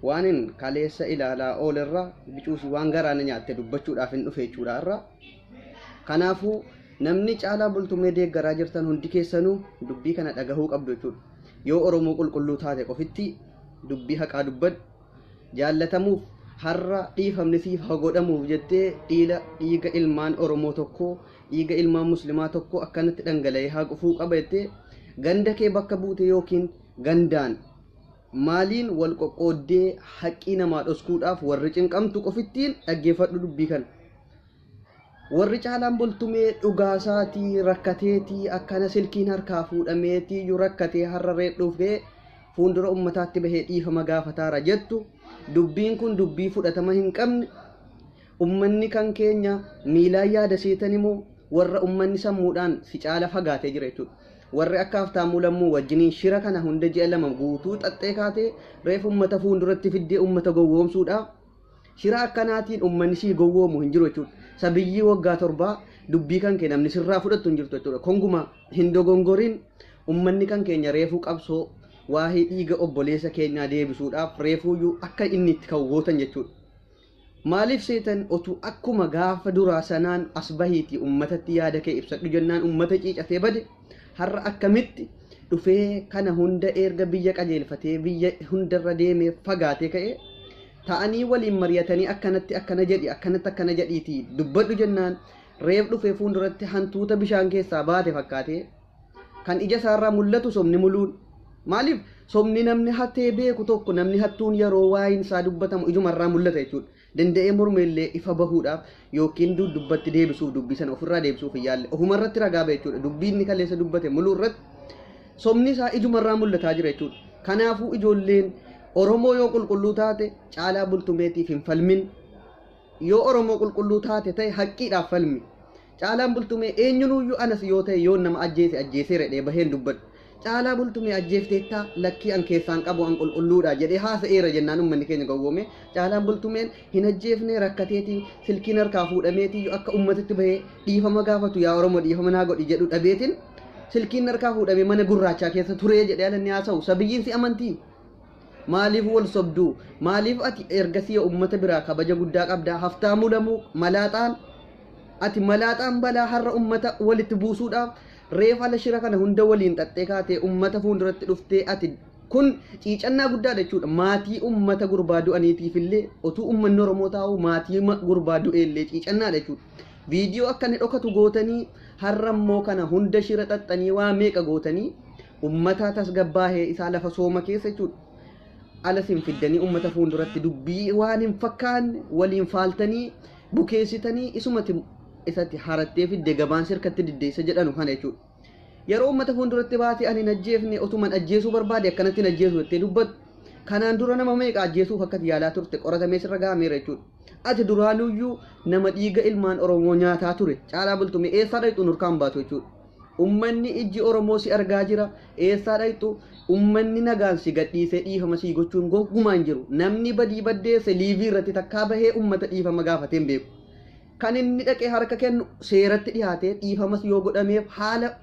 waanin kaleessa ilaalaa oolerra bicuusi waan garaana nyaatte dubbachuudhaaf hin dhufe jechuudha. Kanaafuu namni caalaa bultumee deeggaraa jirtan hundi keessanuu dubbii kana dhagahuu qabdu jechuudha. Yoo Oromoo qulqulluu taate qofitti dubbii haqaa dubbadhu jaallatamuuf har'a dhiifamni siif haa godhamuuf jettee dhiiga ilmaan Oromoo tokko dhiiga ilmaan Muslimaa tokko akkanatti dhangala'ee haa qufuu qaba jettee ganda kee bakka buute yookiin gandaan maaliin wal qoqqooddee haqqii namaa dhoskuudhaaf warri cinqamtu qofittiin dhaggeeffadhu dubbii kana. Warri caalaan bultumee dhugaasaatii rakkateetii akkana silkiin harkaa fuudhameetii yoo rakkatee har'a reedhuuf ga'e fuuldura ummataatti bahee dhiifama gaafataara jettu dubbiin kun dubbii fudhatama hin qabne. Ummanni kan keenya miilaan yaada seetan immoo warra ummanni sammuudhaan si caala fagaatee jira jechuudha. Warri akka Haftaamuu Lammuu wajjiniin shira kana hunda ji'a lama guutuu xaxxee kaatee reef ummata fuulduratti fiddee ummata gowwoomsuudhaaf shira akkanaatiin ummanni si gowwoomu hin jiru jechuudha. Sabiyyii waggaa 7 dubbii kan kee namni sirraa fudhattu hin jirtu jechuudha. Konguma hin dogongoriin ummanni kan keenya reefuu qabsoo waa'ee dhiiga obboleessa keenyaa deebisuudhaaf reefuuyyuu akka inni itti kawwootan jechuudha. Maaliif seetan otu akkuma gaafa duraa sanaan as bahiitii ummatatti yaada kee ibsadhu jennaan ummata ciicatee bade har'a akkamitti dhufee kana hunda erga biyya qajeelfatee biyya hundarra deemee fagaatee ka'e ta'anii waliin mari'atanii akkanatti akkana jedhi akkanatti akkana jedhiitii dubbadhu jennaan reef dhufee fuulduratti hantuuta bishaan keessaa baate fakkaatee kan ija isaarraa mul'atu somni muluun. Maaliif somni namni hattee beeku tokko namni hattuun yeroo waa'een isaa dubbatamu ijumarraa mul'ata jechuudha. Danda'ee mormeellee ifa bahuudhaaf yookiin dubbatti deebisuuf dubbii sana ofirraa deebisuuf hin yaalle ofumarratti ragaa ba'e jechuudha. Dubbii inni kaleessa dubbate muluu irratti somni isaa ijumarraa mul'ataa jira jechuudha. Kanaafuu ijoolleen Oromoo yoo qulqulluu taate caalaa bultumeetiif hin falmin. Yoo Oromoo qulqulluu taate ta'e haqqiidhaaf falmi. Caalaan bultumee eenyunuyyuu anas yoo ta'e yoo nama ajjeesee redhee baheen dubbadhu. Caalaa bultumee ajjeefteettaa lakkii an keessaan qabu an qulqulluudha jedhee haasa'eera jennaan ummanni keenya gowwoome. Caalaan bultumeen hin ajjeefne rakkateetii silkiin harkaa fuudhameetii akka ummatatti bahee dhiifama gaafatu yaa Oromoo dhiifama naa godhi jedhu dhabeetiin silkiin harkaa fuudhamee mana gurraachaa keessa turee jedhee alanni haasa'u sabiyyiin si amantii. Maaliif wal sobduu? Maaliif ati ergasii ummata biraa kabaja guddaa qabdaa? Haftaamuu Lammuu malaaxaan ati malaaxaan balaa har'a ummata walitti buusuudhaaf reef ala shira kana hunda waliin xaxxee kaatee ummata fuulduratti dhuftee ati kun ciicannaa guddaadha jechuudha. Maatii ummata gurbaa du'aniitiif illee otuu ummanni Oromoo taa'u maatii gurbaa du'eellee ciicannaadha jechuudha. Viidiyoo akka inni dhokatu gootanii har'a immoo kana hunda shira xaxxanii waa meeqa gootanii ummata tasgabbaahee isaa lafa sooma keessa jechuudha. Alas hin fiddanii ummata fuulduratti dubbii waan hin fakkaanne waliin faaltanii bukeessitanii isatti harattee fidde gabaan sirkatti diddeessa jedhanu kana jechuudha. Yeroo ummata fuulduratti baate ani hin ajjeefne otuman ajjeesuu barbaade akkanatti hin ajjeesu jettee dubbattu. Kanaan dura nama meeqa ajjeesuuf akkati yaalaa turte qoratamee sirra ga'ameera jechuudha. Ati duraanuyyuu nama dhiiga ilmaan Oromoo nyaataa ture caalaa bultume eessaa dhayxu nurkaan baatu jechuudha. Ummanni ijji Oromoo si argaa jira eessaa dhayxu ummanni nagaan si gadhiisee dhiifama si gochuun gonkumaa hin jiru. Namni badii baddeesse liivii irratti takkaa bahee ummata dhiifama gaafatee hin beeku. Kan inni dhaqee harka kennu seeratti dhiyaatee dhiifamas yoo godhameef haala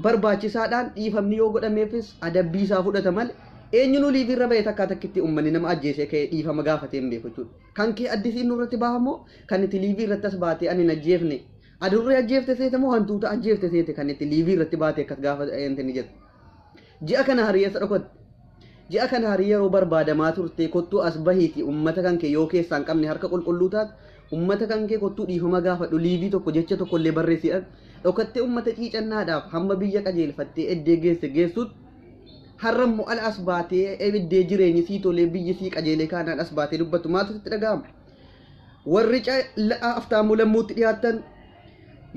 barbaachisaadhaan dhiifamni yoo godhameefis adabbii isaa fudhata malee eenyuun liivii irra bahee takkaa takkitti ummanni nama ajjeesee ka'ee dhiifama gaafatee hin beeku jechuudha. Kan kee addisiin nurratti bahamoo kan itti liivii irratti as baatee ani hin ajjeefne adurree ajjeefte seete moo hantuuta ajjeefte seete kan itti liivii irratti baatee akkas gaafa ni jedhu. Ji'a kana hariyeessa dhokatte. Ji'a kana harii yeroo barbaadamaa turte kottuu as bahiiti ummata kan kee yoo keessaa hin qabne harka qulqulluu taate ummata kan kee kottuu dhiifama gaafadhu liivii tokko jecha tokko illee barreessiidhaan dhokattee ummata ciicannaadhaaf hamma biyya qajeelfattee eddee geessutti har'a immoo ala as baatee ebiddee jireenyi sii tolee biyyi sii qajeelee kaanaan as baatee dubbattu maaltu itti dhaga'ama? Warri Haftaamuu Lammuutti dhiyaatan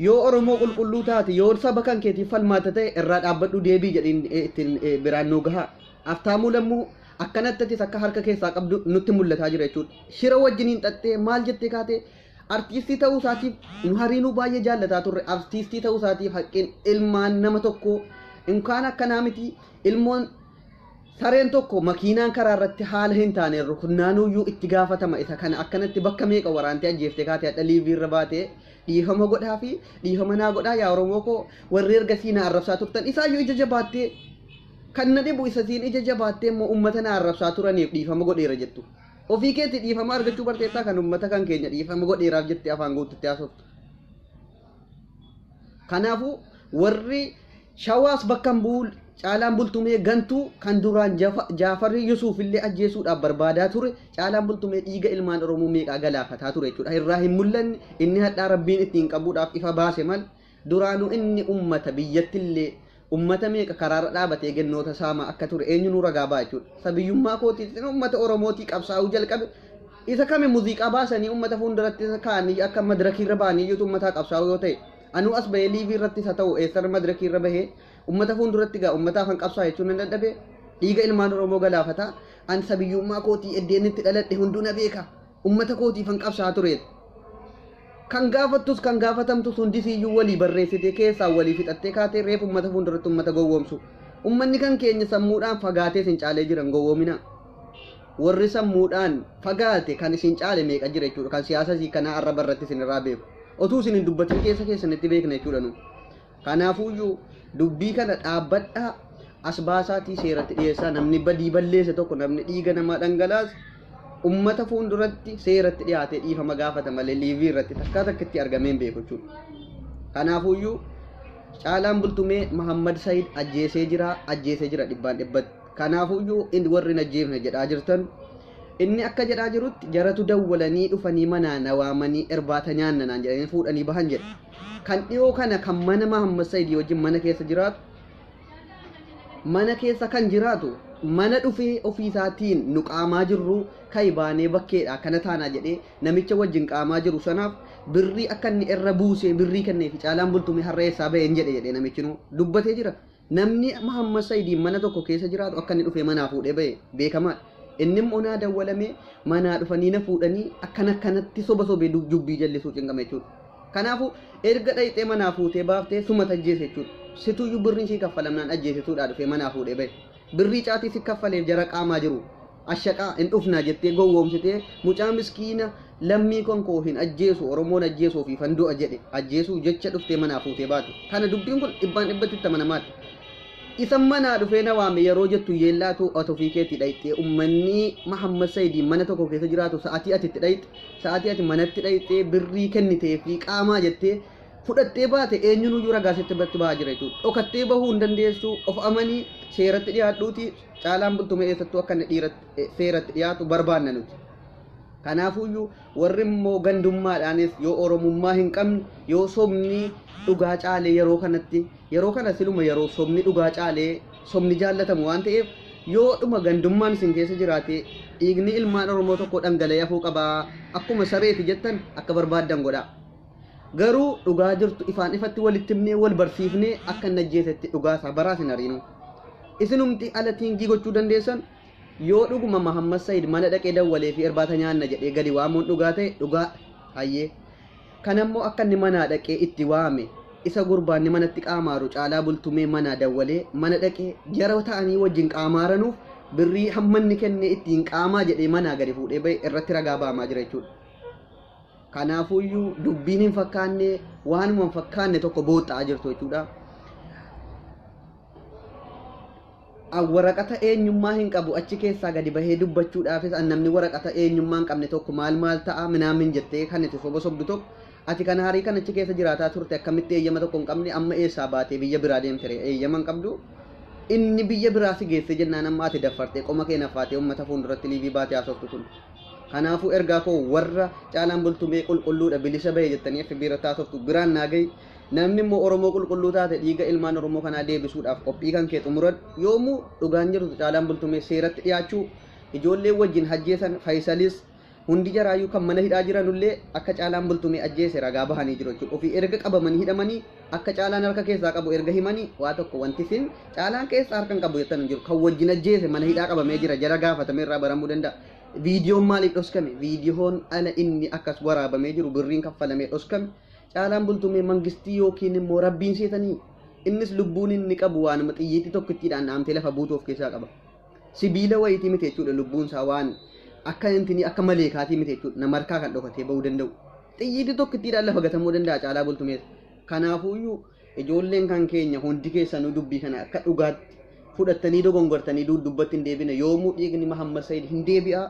yoo Oromoo qulqulluu taate yoo saba kan keetiif falmaata ta'e irraa dhaabbadhu deebii jedhin ittiin biraan nuu gahaa. Haftaamuu Lammuu akkanattis akka harka keessaa qabdu nutti mul'ataa jira jechuudha. Shira wajjiniin xaxxee maal jettee kaatee artiistii ta'uu isaatiif nu hariinuu baay'ee jaallataa turre. Artiistii ta'uu isaatiif haqqeen ilmaan nama tokko inkaan akkanaa miti ilmoon sareen tokko makiinaan karaa irratti haala hin taane rukunnaanuyyuu itti gaafatama isa kana akkanatti bakka meeqa waraantee ajjeeftee kaatee hadha liivii irra baatee dhiifama godhaa fi dhiifama naa godhaa yaa Oromoo koo warri ergasii na arrabsaa turtan isaayyuu ija jabaattee kan na dhibu isa siin ija jabaattee immoo ummata na arrabsaa turaniif dhiifama godheera jettu. Ofii keetti dhiifama argachuu barteettaa kan ummata kan keenya dhiifama godheeraaf jettee afaan guututti haasoftu. Kanaafuu warri shawaas bakka bu'u caalaan bultumee gantuu kan duraan Jaafarri Yusuuf illee ajjeesuudhaaf barbaadaa ture caalaan bultumee dhiiga ilmaan Oromoo meeqaa galaafataa ture jechuudha. Irraa hin mul'anne inni hadhaa rabbiin ittiin qabuudhaaf ifa baase mal duraanuu inni ummata biyyattillee ummata meeqa karaarra dhaabatee gennoota saamaa akka ture eenyuun ragaa ba'a jechuudha. Sabiyyummaa kootiitiin ummata Oromootii qabsaa'uu jalqabe isa kame muuziqaa baasanii ummata fuulduratti kaa'anii akka madirakiirra ba'anii yoo ummataa qabsaa'u yoo ta'e anuu as bahee liivii irratti isa ta'u eessarra madirakiirra bahee ummata fuulduratti gaa ummataaf kan qabsaa jechuun hin dadhabee dhiiga ilmaan Oromoo galaafata an sabiyyummaa kootii eddeenitti dhaladhe hunduu na beeka ummata kootiif kan qabsaa ture kan gaafattus kan gaafatamtus hundi siyyuu walii barreessitee keessaa walii fixattee kaatee reef ummata fuulduratti ummata gowwoomsu ummanni kan keenya sammuudhaan fagaatee isin caalee jiran gowwoomina warri sammuudhaan fagaate kan isin caale meeqa jira jechuudha kan siyaasa sii kanaa arraba irratti isin irraa beeku otuu isin hin dubbatin keessa keessanitti beekna jechuudha nu kanaafuyyuu dubbii kana dhaabbadhaa as baasaatii seeratti dhiyeessaa namni badii balleesse tokko namni dhiiga namaa dhangalaas ummata fuulduratti seeratti dhiyaatee dhiifama gaafata malee liivii irratti takkaa takkatti argameen beeku jechuudha. Kanaafuyyuu caalaan bultumee Muhammad Said ajjeesee jira dhibbaan dhibbatti. Kanaafuyyuu inni warri najjeefne jedhaa jirtan inni akka jedhaa jirutti jaratu dawwalanii dhufanii manaa na waamanii irbaata nyaanna naan jedhanii fuudhanii bahan jedha. Kan dhiyoo kana kan mana Muhammad Said wajjin mana keessa jiraatu mana keessa kan jiraatu mana dhufee ofiisaatiin nu qaamaa jirru kai baanee bakkeedha kana taanaa jedhee namicha wajjin qaamaa jiru sanaaf birrii akka inni irra buusee birrii kenneefi caalaan bultumee harreessaa baheen jedhe namichi nu dubbatee jira. Namni Muhammad Said mana tokko keessa jiraatu akka inni dhufee manaa fuudhee bahe beekamaadha. Inni onaa dawwalamee manaa dhufanii na fuudhanii akkanatti soba sobee jubbii jallisuu cinqame jechuudha. Kanaafuu erga dhayxee manaa fuutee baaftee sumata ajjeese jechuudha. Situyyuu birriin sii kaffalamnaan ajjeesituudhaa dhufee manaa fuudhee bahe. Birrii caatii si kaffaleef jara qaamaa jiru. Ashaqaa hin dhufnaa jettee gowwoomsitee mucaa miskiina lammii konkoo hin ajjeesu Oromoon ajjeesuu fi fandu'a jedhe ajjeesuu jecha dhuftee manaa fuutee baate. Kana dubbiin kun dhibbaan dhibbatti itti amanamaadha. Isa manaa dhufee na waame yeroo jettu yeellaatu otofii keetti dhayxee ummanni Muhammad Said mana tokko keessa jiraatu sa'aatii ati itti dhayxe sa'aatii ati manatti dhayxee birrii kennitee fi qaamaa jettee fudhattee baate eenyunuyyuu ragaasitti batti ba'aa jira jechuudha. Dhokattee bahuu hin dandeessu of amanii seeratti dhiyaadhuuti caalaan bultumee eessattuu akka seeratti dhiyaatu barbaanna nuti. Kanaafuyyuu warri immoo gandummaadhaanis yoo oromummaa hin qabne yoo sobni dhugaa caalee yeroo kana siluma yeroo sobni dhugaa caalee sobni jaallatamu waan ta'eef yoo dhuma gandummaan isin keessa jiraate dhiigni ilmaan Oromoo tokko dhangala'ee hafuu qabaa akkuma sareeti jettan akka barbaaddan godhaa. Garuu dhugaa jirtu ifaan ifatti walitti himnee wal barsiifnee akka hin ajjeesetti dhugaasaa baraasin hariinu. Isinumti alatiin gochuu dandeessan yoo dhuguma Muhammad Said mana dhaqee dawwalee fi irbaata nyaanna jedhee gadi waamuun dhugaa ta'e dhugaa hayyee. Kanammoo akka inni manaa dhaqee itti waame isa gurbaanni manatti qaamaaru caalaa bultumee manaa dawwalee mana dhaqee jara ta'anii wajjin qaamaaranuuf birrii hammanni kennee ittiin qaamaa jedhee manaa gadi fuudhee bahe irratti ragaa ba'amaa jira jechuudha. Kanaafuyyuu dubbiin hin fakkaanne waanuma hin fakkaanne tokko booxxaa jirtu jechuudha. Waraqata eenyummaa hin qabu achi keessaa gadi bahee dubbachuudhaafis namni waraqata eenyummaa hin qabne tokko maal ta'a minaamin jettee kan itti soba sobdu tokko ati kana harii kan achi keessa jiraataa turte akkamitti eeyyama tokko hin qabne amma eessaa baatee biyya biraa deemte eeyyama hin qabdu inni biyya biraa si geesse jennaan amma ati daffartee qoma kee naffaatee uummata fuulduratti liivii baatee haasoftu kun. Kanaafuu ergaa koo warra caalaan bultumee qulqulluudha bilisa bahe jettanii fi biira taasoftu biraan naagayi namni immoo Oromoo qulqulluu taate dhiiga ilmaan Oromoo kanaa deebisuudhaaf qophii kan kee xumuran yoomuu dhugaan jirtu caalaan bultumee seeratti dhiyaachuu ijoollee wajjin hajjeesan Faayisalis hundi jaraayyuu kan mana hidhaa jiranullee akka caalaan bultumee ajjeese ragaa bahanii jiru jechuudha. Ofii erga qabamanii hidhamanii akka caalaan harka keessaa qabu erga himanii waa tokko wanti sin caalaan keessaa harka hin qabu jettan hin jiru kan wajjin ajjeese mana hidhaa qabamee jira jara gaafatame irraa baramuu danda'a. Viidiyoon maaliif dhoskame? Viidiyoon ala inni akkas waraabamee jiru birriin kaffalamee dhoskame caalaan bultumee mangistii yookiin immoo rabbiin seetanii innis lubbuun inni qabu waanuma xiyyiitti tokkittiidhaan dhaamtee lafa buutuu of keessaa qaba. Sibiila wayitii miti jechuudha lubbuun isaa waan akka intini akka maleekaatii miti jechuudha nama harkaa kan dhokatee bahuu danda'u. Xiyyiitti tokkittiidhaan lafa gatamuu danda'a caalaa bultumee. Kanaafuyyuu ijoolleen kan keenya hundi keessanuu dubbii kana akka dhugaatti fudhattanii dogongortanii dubbatti hin deebine yoomuu dhiigni Muhammad Sayyid hin deebi'a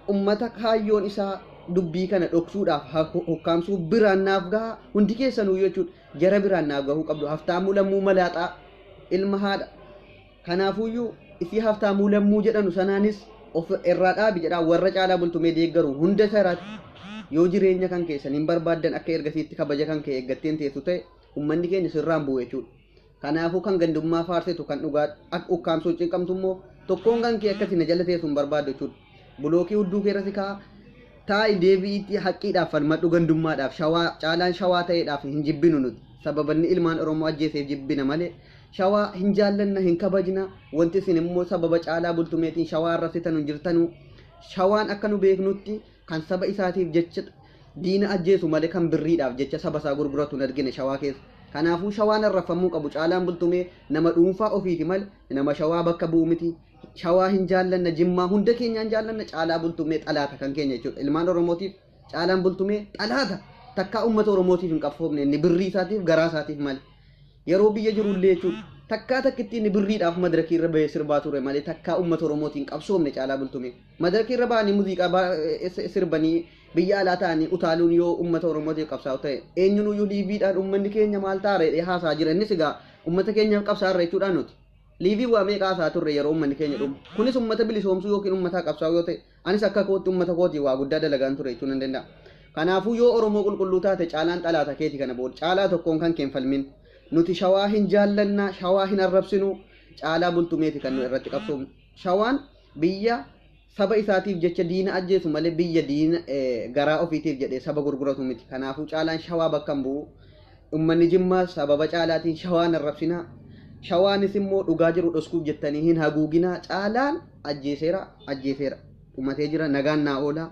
ummata kaayyoon isaa dubbii kana dhoksuudhaaf hokkaamsuu biraan naaf gaha hundi keessanuu jechuudha jara biraan naaf gahuu qabdu haftaamuu lammuu malaaxaa ilma haadha kanaafuyyuu isii haftaamuu lammuu jedhanu sanaanis of irraa dhaabi jedhaa warra caalaa bultumee deeggaru hunda saraatti yoo jireenya kan keessan hin barbaaddan akka ergasiitti kabaja kan kee eeggatteen teessu ta'e ummanni keenya sirraan bu'u jechuudha. Kanaafuu kan gandummaa faarsetu kan dhugaa ukkaamsoo cinqamtu immoo tokkoon kan kee akkasii na jala teessu hin barbaaddu jechuudha. Bulookii hudduu keerratti kaa taa'i deebi'iitti haqqiidhaaf falmadhu gandummaadhaaf shawaa caalaan shawaa ta'eedhaaf hin jibbinu nuti sababanni ilmaan Oromoo ajjeeseef jibbina malee shawaa hin jaallanna hin kabajna wanti isin immoo sababa caalaa bultumeetiin shawaa irratti jirtanu shawaan akka nu beeknutti kan saba isaatiif jecha diina ajjeesu malee kan birriidhaaf jecha saba isaa gurguratu argine shawaa keessa. Kanaafuu shawaan arrafamuu qabu caalaan bultumee nama dhuunfaa ofiiti malee nama shawaa bakka bu'u miti. Shawaa hin jaallanna jimmaa hunda keenyaan jaallanna caalaa bultumee xalaata kan keenya jechuudha. Ilmaan Oromootiif caalaan bultumee xalaata takkaa uummata Oromootiif hin qabsoofne inni birrii isaatiif garaa isaatiif malee. Yeroo biyya jirullee jechuudha. Takkaa takkitti inni birriidhaaf madarakii irra bahee sirbaa ture malee takkaa uummata Oromootiin qabsoofne caalaa bultumee. Madarakii irra bahanii muuziqaa sirbanii biyya alaa ta'anii utaaluun yoo uummata Oromootiif qabsaa'u ta'e eenyunuyyuu liiviidhaan uummanni keenya maal taa'ee haasaa jira innis egaa uummata keenyaaf qabsaa'arra jechuudhaan nuti. Liivii waa meeqa haasaa turre yeroo uummanni keenya dhumu. Kunis uummata bilisoomsuu yookiin uummata qabsaa'u yoo ta'e anis akka kootti uummata kootii waa guddaa dalagaan ture jechuun hin danda'a. Kanaafuu yoo Oromoo qulqulluu taate caalaan xalaata keeti kana booda caalaa tokkoon kan keen falmin. Nuti shawaa hin jaallanna shawaa hin arrabsinu caalaa bultumeeti kan nu irratti qabsoomnu. Shawaan biyya saba isaatiif jecha diina ajjeesu malee biyya diina garaa ofiitiif jedhee saba gurguratu miti. Kanaafuu caalaan shawaa bakka hin bu'u. Uummanni Jimmaas sababa caalaatiin shawaan arrabsinaa. Shawaanis immoo dhugaa jiru dhoskuuf jettanii hin haguuginaa. Caalaan ajjeeseera. Dhumatee jira nagaan naa oola.